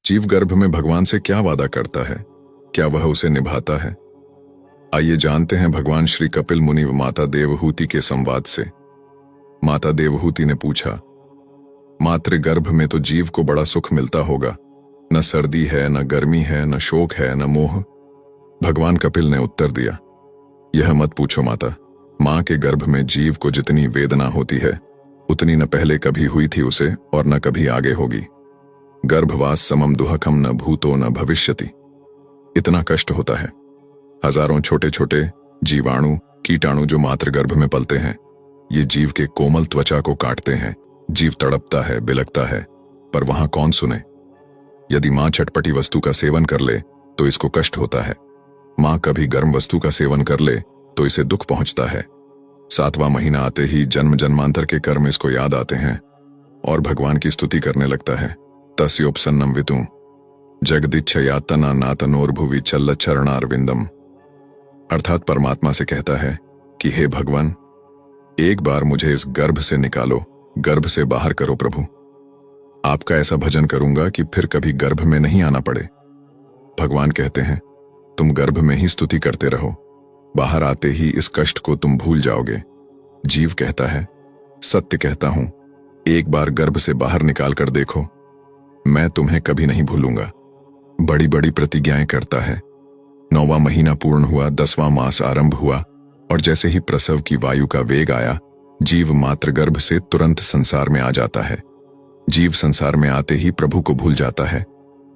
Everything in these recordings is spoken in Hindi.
जीव गर्भ में भगवान से क्या वादा करता है? क्या वह उसे निभाता है? आइए जानते हैं भगवान श्री कपिल मुनि व माता देवहूति के संवाद से। माता देवहूति ने पूछा, मातृ गर्भ में तो जीव को बड़ा सुख मिलता होगा, न सर्दी है, न गर्मी है, न शोक है, न मोह। भगवान कपिल ने उत्तर दिया, यह मत पूछो माता। मां के गर्भ में जीव को जितनी वेदना होती है उतनी न पहले कभी हुई थी उसे और न कभी आगे होगी। गर्भवास समम दुहकम न भूतो न भविष्यति। इतना कष्ट होता है। हजारों छोटे छोटे जीवाणु कीटाणु जो मातृ गर्भ में पलते हैं, ये जीव के कोमल त्वचा को काटते हैं। जीव तड़पता है, बिलखता है, पर वहां कौन सुने? यदि मां चटपटी वस्तु का सेवन कर ले तो इसको कष्ट होता है। मां कभी गर्म वस्तु का सेवन कर ले तो इसे दुख पहुंचता है। 7वां महीना आते ही जन्म जन्मांतर के कर्म इसको याद आते हैं और भगवान की स्तुति करने लगता है। तस्योपसन्नम वितु जगदिच्छयातना नातनोर्भुवि चल्ल चरणारविंदम। अर्थात परमात्मा से कहता है कि हे भगवान, एक बार मुझे इस गर्भ से निकालो, गर्भ से बाहर करो प्रभु। आपका ऐसा भजन करूंगा कि फिर कभी गर्भ में नहीं आना पड़े। भगवान कहते हैं, तुम गर्भ में ही स्तुति करते रहो, बाहर आते ही इस कष्ट को तुम भूल जाओगे। जीव कहता है, सत्य कहता हूं, एक बार गर्भ से बाहर निकाल कर देखो, मैं तुम्हें कभी नहीं भूलूंगा। बड़ी बड़ी प्रतिज्ञाएं करता है। 9वां महीना पूर्ण हुआ, 10वां मास आरंभ हुआ और जैसे ही प्रसव की वायु का वेग आया, जीव मातृ गर्भ से तुरंत संसार में आ जाता है। जीव संसार में आते ही प्रभु को भूल जाता है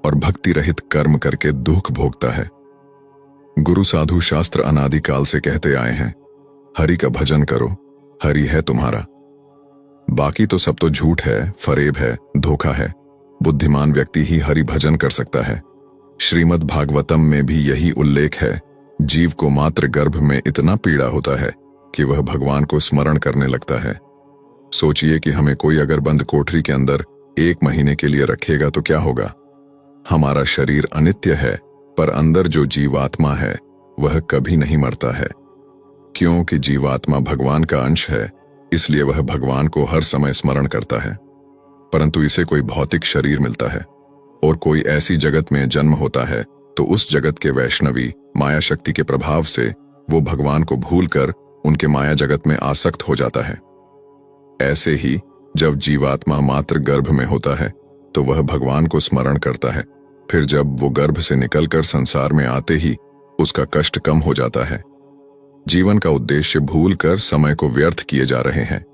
और भक्ति रहित कर्म करके दुख भोगता है। गुरु साधु शास्त्र अनादिकाल से कहते आए हैं, हरि का भजन करो, हरि है तुम्हारा। बाकी तो सब तो झूठ है, फरेब है, धोखा है। बुद्धिमान व्यक्ति ही हरि भजन कर सकता है। श्रीमद् भागवतम में भी यही उल्लेख है। जीव को मातृ गर्भ में इतना पीड़ा होता है कि वह भगवान को स्मरण करने लगता है। सोचिए कि हमें कोई अगर बंद कोठरी के अंदर 1 महीने के लिए रखेगा तो क्या होगा? हमारा शरीर अनित्य है, पर अंदर जो जीवात्मा है वह कभी नहीं मरता है। क्योंकि जीवात्मा भगवान का अंश है, इसलिए वह भगवान को हर समय स्मरण करता है। परंतु इसे कोई भौतिक शरीर मिलता है और कोई ऐसी जगत में जन्म होता है तो उस जगत के वैष्णवी माया शक्ति के प्रभाव से वो भगवान को भूलकर उनके माया जगत में आसक्त हो जाता है। ऐसे ही जब जीवात्मा मातृ गर्भ में होता है तो वह भगवान को स्मरण करता है। फिर जब वो गर्भ से निकलकर संसार में आते ही उसका कष्ट कम हो जाता है। जीवन का उद्देश्य भूलकर समय को व्यर्थ किए जा रहे हैं।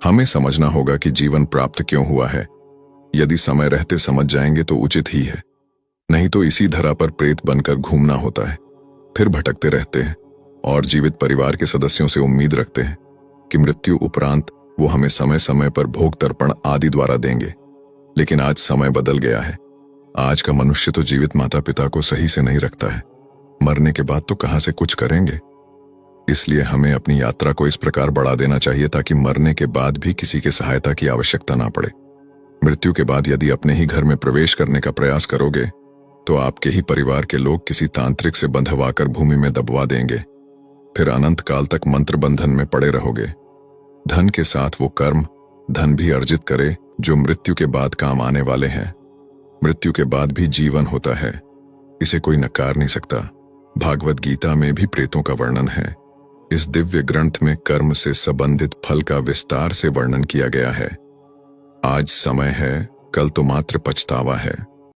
हमें समझना होगा कि जीवन प्राप्त क्यों हुआ है। यदि समय रहते समझ जाएंगे तो उचित ही है, नहीं तो इसी धरा पर प्रेत बनकर घूमना होता है। फिर भटकते रहते हैं और जीवित परिवार के सदस्यों से उम्मीद रखते हैं कि मृत्यु उपरांत वो हमें समय समय पर भोग तर्पण आदि द्वारा देंगे। लेकिन आज समय बदल गया है। आज का मनुष्य तो जीवित माता पिता को सही से नहीं रखता है। मरने के बाद तो कहां से कुछ करेंगे। इसलिए हमें अपनी यात्रा को इस प्रकार बढ़ा देना चाहिए ताकि मरने के बाद भी किसी की सहायता की आवश्यकता ना पड़े। मृत्यु के बाद यदि अपने ही घर में प्रवेश करने का प्रयास करोगे तो आपके ही परिवार के लोग किसी तांत्रिक से बंधवाकर भूमि में दबवा देंगे। फिर अनंत काल तक मंत्र बंधन में पड़े रहोगे। धन के साथ वो कर्म धन भी अर्जित करे जो मृत्यु के बाद काम आने वाले हैं। मृत्यु के बाद भी जीवन होता है, इसे कोई नकार नहीं सकता। भागवत गीता में भी प्रेतों का वर्णन है। इस दिव्य ग्रंथ में कर्म से संबंधित फल का विस्तार से वर्णन किया गया है। आज समय है, कल तो मात्र पछतावा है।